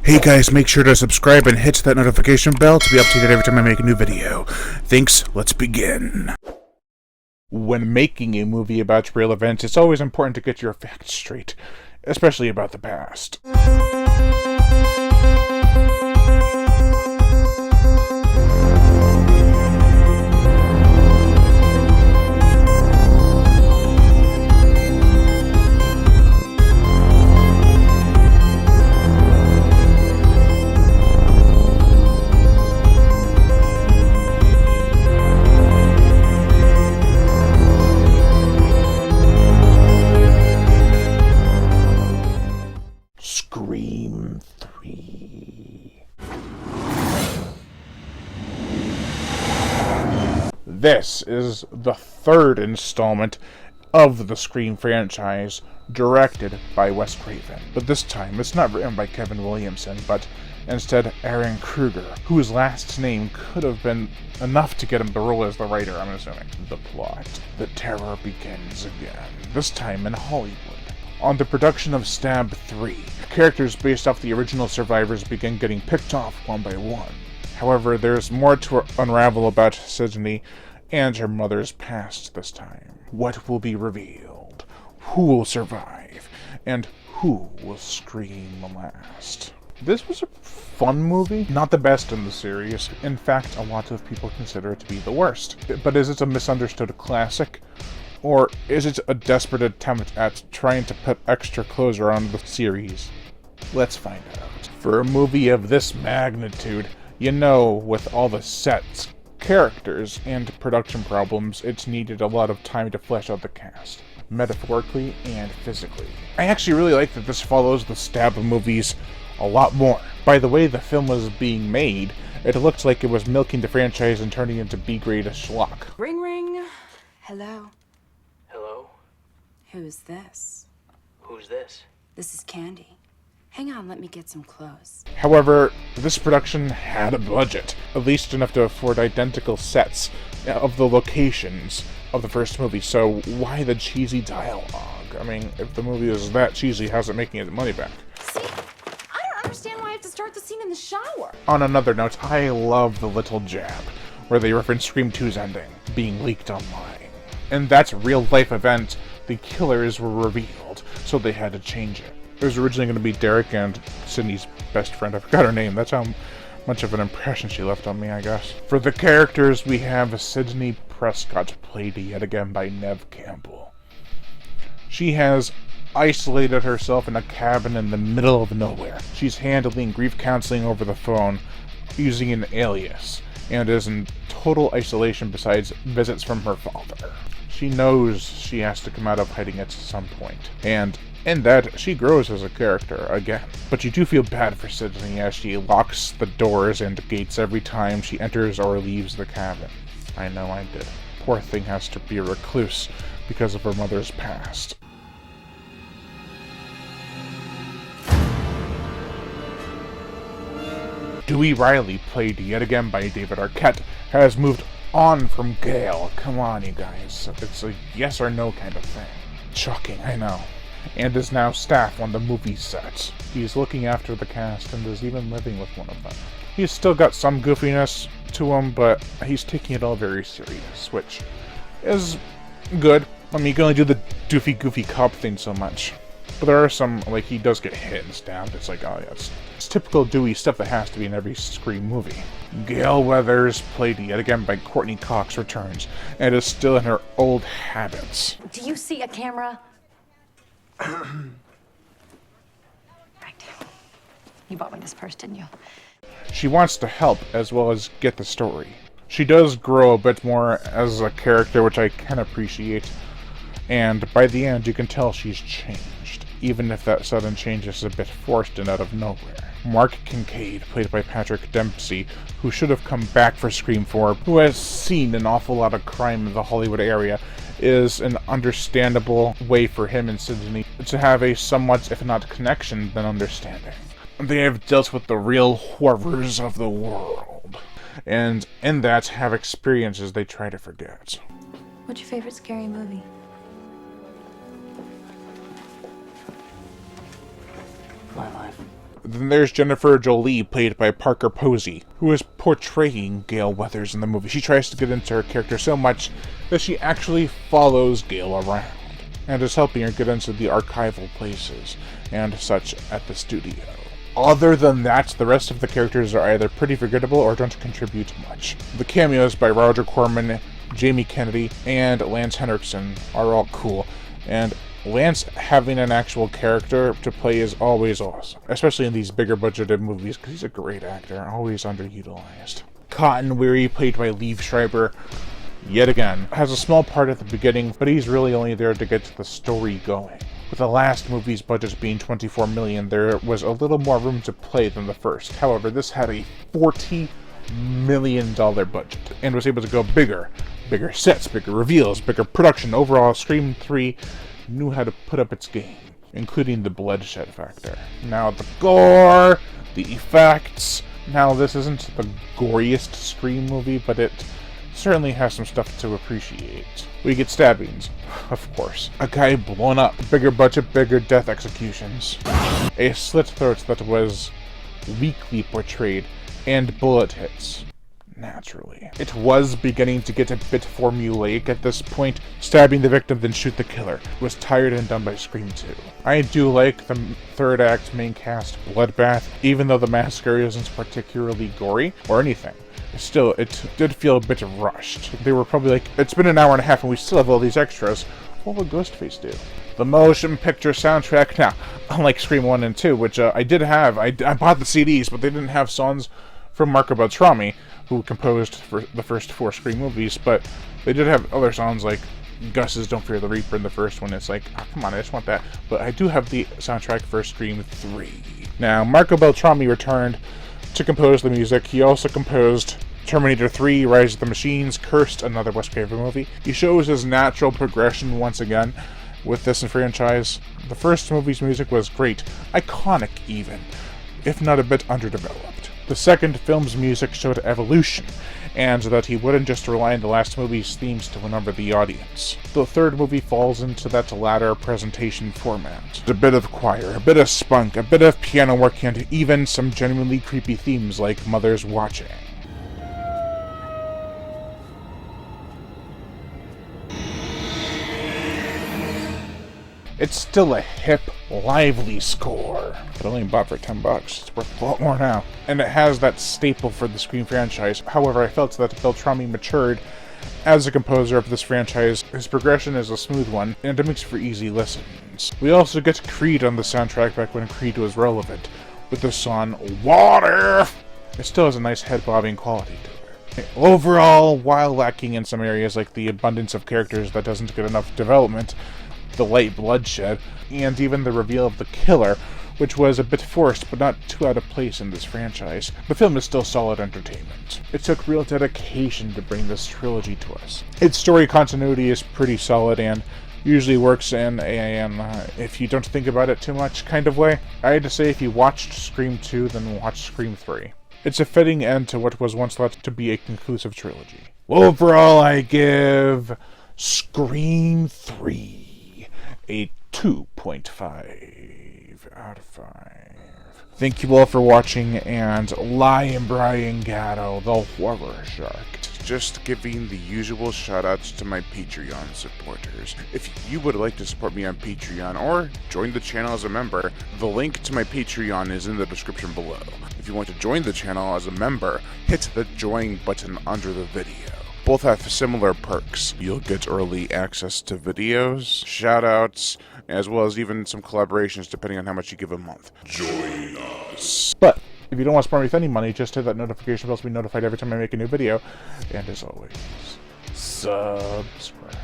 Hey guys, make sure to subscribe and hit that notification bell to be updated every time I make a new video. Thanks, let's begin. When making a movie about real events, it's always important to get your facts straight, especially about the past. Scream 3. This is the third installment of the Scream franchise, directed by Wes Craven. But this time, it's not written by Kevin Williamson, but instead Aaron Kruger, whose last name could have been enough to get him the role as the writer, I'm assuming. The plot. The terror begins again, this time in Hollywood. On the production of Stab 3, characters based off the original survivors begin getting picked off one by one. However, there's more to unravel about Sidney and her mother's past this time. What will be revealed? Who will survive? And who will scream last? This was a fun movie, not the best in the series. In fact, a lot of people consider it to be the worst. But is it a misunderstood classic? Or is it a desperate attempt at trying to put extra closure on the series? Let's find out. For a movie of this magnitude, you know, with all the sets, characters, and production problems, it's needed a lot of time to flesh out the cast, metaphorically and physically. I actually really like that this follows the Stab movies a lot more. By the way the film was being made, it looked like it was milking the franchise and turning it into B-grade schlock. Ring ring. Hello. Hello? Who's this? Who's this? This is Candy. Hang on, let me get some clothes. However, this production had a budget, at least enough to afford identical sets of the locations of the first movie, so why the cheesy dialogue? I mean, if the movie is that cheesy, how's it making its money back? See? I don't understand why I have to start the scene in the shower. On another note, I love the little jab, where they reference Scream 2's ending, being leaked online. In that real-life event, the killers were revealed, so they had to change it. It was originally going to be Derek and Sydney's best friend. I forgot her name. That's how much of an impression she left on me, I guess. For the characters, we have Sidney Prescott, played yet again by Neve Campbell. She has isolated herself in a cabin in the middle of nowhere. She's handling grief counseling over the phone using an alias, and is in total isolation besides visits from her father. She knows she has to come out of hiding at some point, and in that, she grows as a character again. But you do feel bad for Sidney as she locks the doors and gates every time she enters or leaves the cabin. I know I did. Poor thing has to be a recluse because of her mother's past. Dewey Riley, played yet again by David Arquette, has moved on from Gale. Come on, you guys. It's a yes or no kind of thing. Shocking, I know. And is now staff on the movie set. He's looking after the cast and is even living with one of them. He's still got some goofiness to him, but he's taking it all very serious, which is good. I mean, you can only do the doofy, goofy cop thing so much. But there are some, like, he does get hit and stabbed. It's like, oh yeah, it's typical Dewey stuff that has to be in every Scream movie. Gale Weathers, played yet again by Courtney Cox, returns, and is still in her old habits. Do you see a camera? Right. You bought me this purse, didn't you? She wants to help as well as get the story. She does grow a bit more as a character, which I can appreciate, and by the end you can tell she's changed, even if that sudden change is a bit forced and out of nowhere. Mark Kincaid, played by Patrick Dempsey, who should have come back for Scream 4, who has seen an awful lot of crime in the Hollywood area, is an understandable way for him and Sidney to have a somewhat, if not connection, then understanding. They have dealt with the real horrors of the world, and in that have experiences they try to forget. What's your favorite scary movie? My life. Then there's Jennifer Jolie, played by Parker Posey, who is portraying Gale Weathers in the movie. She tries to get into her character so much that she actually follows Gale around, and is helping her get into the archival places and such at the studio. Other than that, the rest of the characters are either pretty forgettable or don't contribute much. The cameos by Roger Corman, Jamie Kennedy, and Lance Henriksen are all cool, and Lance having an actual character to play is always awesome, especially in these bigger budgeted movies, because he's a great actor, always underutilized. Cotton Weary, played by Liev Schreiber, yet again, has a small part at the beginning, but he's really only there to get the story going. With the last movie's budget being $24 million, there was a little more room to play than the first. However, this had a $40 million budget, and was able to go bigger. Bigger sets, bigger reveals, bigger production. Overall, Scream 3 knew how to put up its game, including the bloodshed factor. Now the gore, the effects. Now this isn't the goriest Scream movie, but it certainly has some stuff to appreciate. We get stabbings, of course. A guy blown up. Bigger budget, bigger death executions. A slit throat that was weakly portrayed, and bullet hits. Naturally. It was beginning to get a bit formulaic at this point. Stabbing the victim, then shoot the killer. Was tired and done by Scream 2. I do like the third act main cast bloodbath, even though the massacre isn't particularly gory or anything. Still, it did feel a bit rushed. They were probably like, it's been an hour and a half and we still have all these extras. What would Ghostface do? The motion picture soundtrack, now, unlike Scream 1 and 2, which I did have, I bought the CDs, but they didn't have songs from Marco Beltrami, who composed for the first 4 Scream movies, but they did have other songs like Gus's Don't Fear the Reaper in the first one. It's like, oh, come on, I just want that. But I do have the soundtrack for Scream 3. Now, Marco Beltrami returned to compose the music. He also composed Terminator 3, Rise of the Machines, Cursed, another Wes Craven movie. He shows his natural progression once again with this franchise. The first movie's music was great, iconic even, if not a bit underdeveloped. The second film's music showed evolution, and that he wouldn't just rely on the last movie's themes to win over the audience. The third movie falls into that latter presentation format. A bit of choir, a bit of spunk, a bit of piano work, and even some genuinely creepy themes like Mother's Watching. It's still a hip, lively score, but only bought for $10. It's worth a lot more now. And it has that staple for the Scream franchise. However, I felt that Beltrami matured as a composer of this franchise. His progression is a smooth one, and it makes for easy listens. We also get Creed on the soundtrack back when Creed was relevant, with the song Water! It still has a nice head-bobbing quality to it. Overall, while lacking in some areas like the abundance of characters that doesn't get enough development, the light bloodshed, and even the reveal of the killer, which was a bit forced but not too out of place in this franchise, the film is still solid entertainment. It took real dedication to bring this trilogy to us. Its story continuity is pretty solid and usually works in an if you don't think about it too much kind of way. I had to say if you watched Scream 2, then watch Scream 3. It's a fitting end to what was once thought to be a conclusive trilogy. Overall, I give Scream 3 a 2.5 out of 5. Thank you all for watching, and Lion Brian Gatto, the Horror Shark. Just giving the usual shoutouts to my Patreon supporters. If you would like to support me on Patreon or join the channel as a member, the link to my Patreon is in the description below. If you want to join the channel as a member, hit the join button under the video. Both have similar perks. You'll get early access to videos, shoutouts, as well as even some collaborations depending on how much you give a month. Join us. But if you don't want to support me with any money, just hit that notification bell to be notified every time I make a new video. And as always, subscribe.